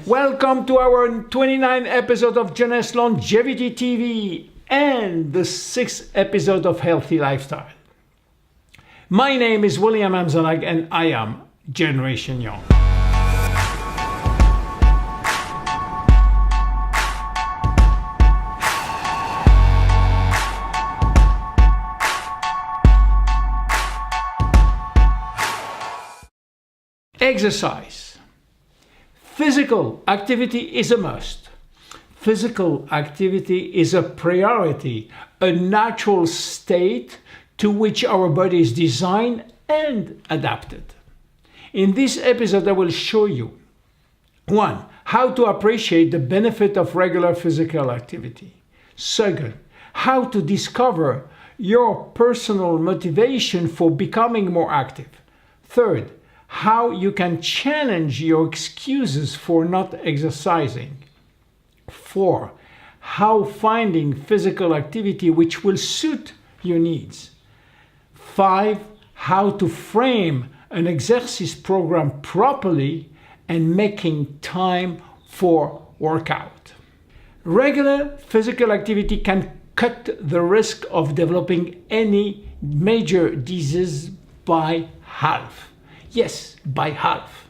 Welcome to our 29th episode of Jeunesse Longevity TV and the 6th episode of Healthy Lifestyle. My name is William Amzalag and I am Generation Young. Exercise. Physical activity is a must. Physical activity is a priority, a natural state to which our body is designed and adapted. In this episode, I will show you 1. How to appreciate the benefit of regular physical activity. 2. How to discover your personal motivation for becoming more active. 3. How you can challenge your excuses for not exercising. 4. How finding physical activity which will suit your needs. 5. How to frame an exercise program properly and making time for workout. Regular physical activity can cut the risk of developing any major disease by half. Yes, by half.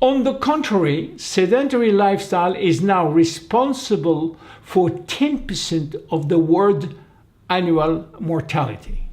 On the contrary, sedentary lifestyle is now responsible for 10% of the world annual mortality.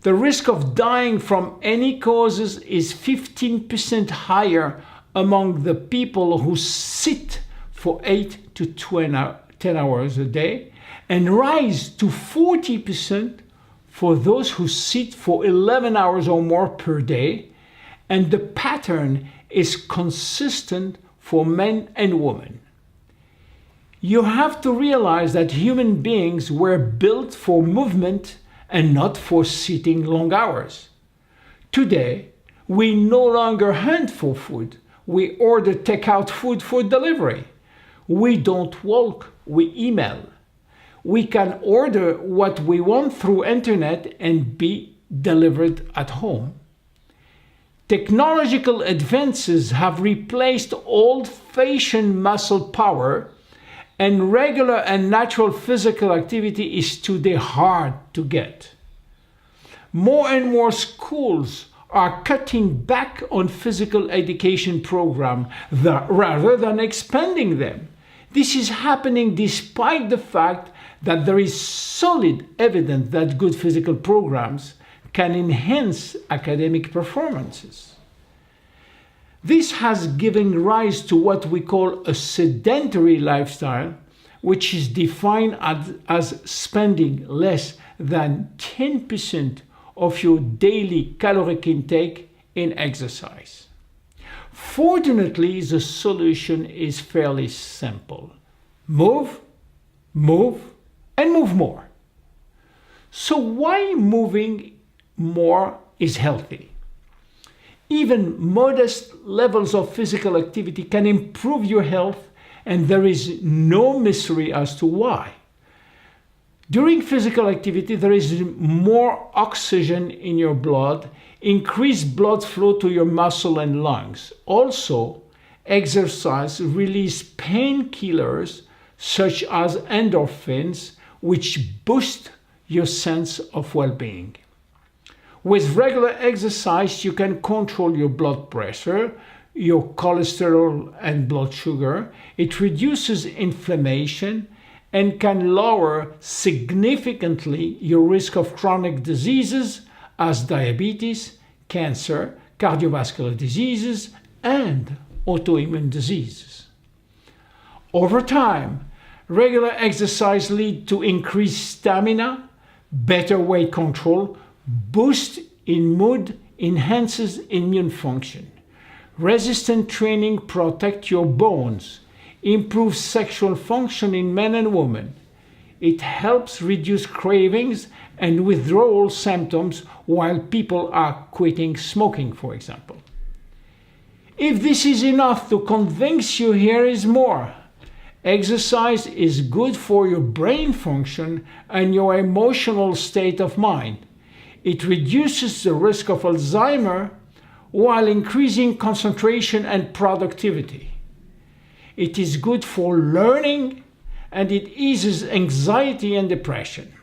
The risk of dying from any causes is 15% higher among the people who sit for 8 to 10 hours a day and rise to 40% for those who sit for 11 hours or more per day. And the pattern is consistent for men and women. You have to realize that human beings were built for movement and not for sitting long hours. Today, we no longer hunt for food. We order takeout food for delivery. We don't walk, we email. We can order what we want through internet and be delivered at home. Technological advances have replaced old-fashioned muscle power, and regular and natural physical activity is today hard to get. More and more schools are cutting back on physical education programs rather than expanding them. This is happening despite the fact that there is solid evidence that good physical programs can enhance academic performances. This has given rise to what we call a sedentary lifestyle, which is defined as spending less than 10% of your daily caloric intake in exercise. Fortunately, the solution is fairly simple. Move, and move more. So why moving more is healthy? Even modest levels of physical activity can improve your health, and there is no mystery as to why. During physical activity, there is more oxygen in your blood, increased blood flow to your muscle and lungs. Also, exercise releases painkillers such as endorphins, which boost your sense of well-being. With regular exercise, you can control your blood pressure, your cholesterol and blood sugar. It reduces inflammation and can lower significantly your risk of chronic diseases as diabetes, cancer, cardiovascular diseases, and autoimmune diseases. Over time, regular exercise leads to increased stamina, better weight control, boost in mood, enhances immune function. Resistant training protects your bones, improves sexual function in men and women. It helps reduce cravings and withdrawal symptoms while people are quitting smoking, for example. If this is enough to convince you, here is more. Exercise is good for your brain function and your emotional state of mind. It reduces the risk of Alzheimer's while increasing concentration and productivity. It is good for learning, and it eases anxiety and depression.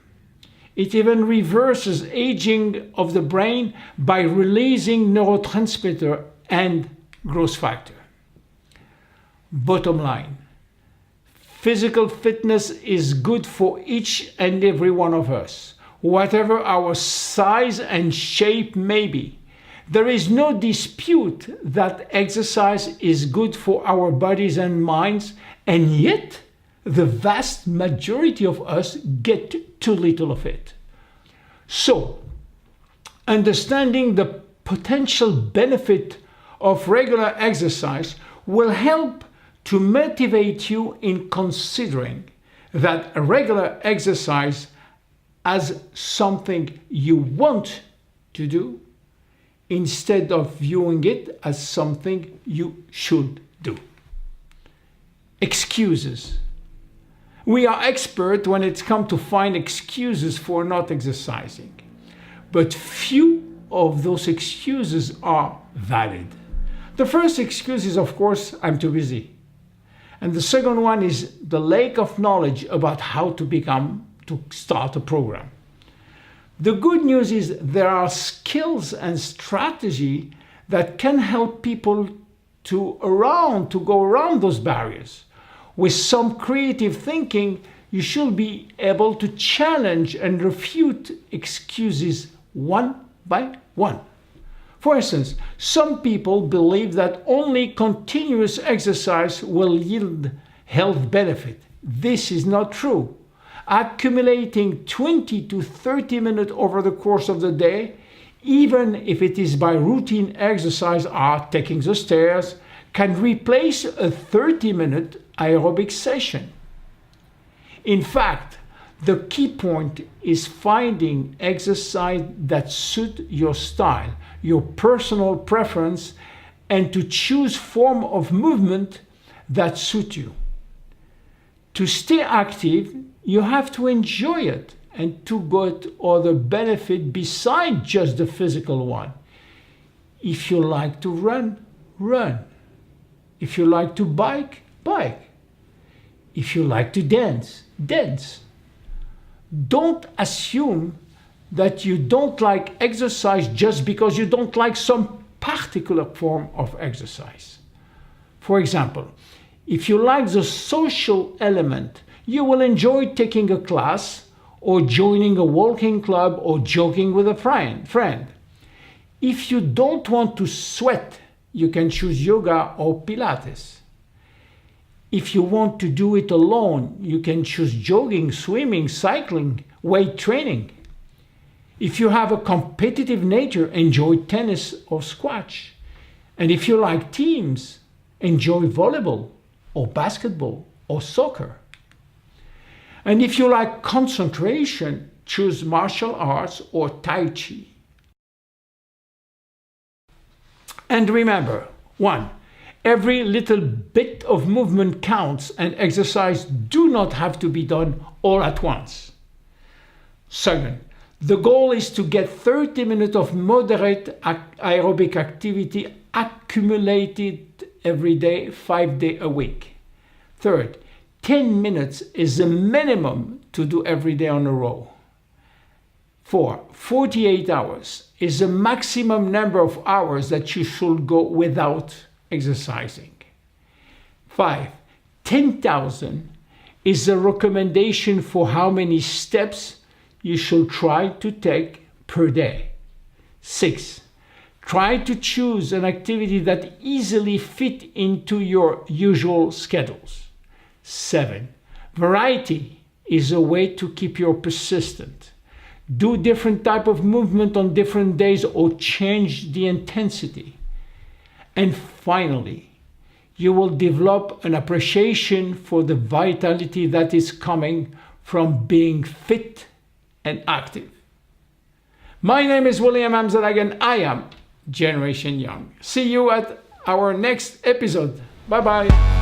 It even reverses aging of the brain by releasing neurotransmitter and growth factor. Bottom line, physical fitness is good for each and every one of us, whatever our size and shape may be. There is no dispute that exercise is good for our bodies and minds, and yet the vast majority of us get too little of it. So, understanding the potential benefit of regular exercise will help to motivate you in considering that regular exercise as something you want to do instead of viewing it as something you should do. Excuses. We are expert when it's come to find excuses for not exercising, but few of those excuses are valid. The first excuse is, of course, I'm too busy. And the second one is the lack of knowledge about how to start a program. The good news is there are skills and strategy that can help people to go around those barriers. With some creative thinking, you should be able to challenge and refute excuses one by one. For instance, some people believe that only continuous exercise will yield health benefit. This is not true. Accumulating 20 to 30 minutes over the course of the day, even if it is by routine exercise or taking the stairs, can replace a 30-minute aerobic session. In fact, the key point is finding exercise that suits your style, your personal preference, and to choose form of movement that suit you. To stay active, you have to enjoy it and to get other benefit besides just the physical one. If you like to run, run. If you like to bike, bike. If you like to dance, dance. Don't assume that you don't like exercise just because you don't like some particular form of exercise. For example, if you like the social element, you will enjoy taking a class or joining a walking club or jogging with a friend. If you don't want to sweat, you can choose yoga or Pilates. If you want to do it alone, you can choose jogging, swimming, cycling, weight training. If you have a competitive nature, enjoy tennis or squash. And if you like teams, enjoy volleyball or basketball or soccer. And if you like concentration, choose martial arts or Tai Chi. And remember, 1. Every little bit of movement counts, and exercise do not have to be done all at once. 2. The goal is to get 30 minutes of moderate aerobic activity accumulated every day, 5 days a week. 3. 10 minutes is the minimum to do every day on a row. 4. 48 hours is the maximum number of hours that you should go without exercising. 5. 10,000 is the recommendation for how many steps you should try to take per day. 6. Try to choose an activity that easily fit into your usual schedules. 7. Variety is a way to keep you persistent. Do different type of movement on different days or change the intensity. And finally, you will develop an appreciation for the vitality that is coming from being fit and active. My name is William Amzalag and I am Generation Young. See you at our next episode. Bye-bye.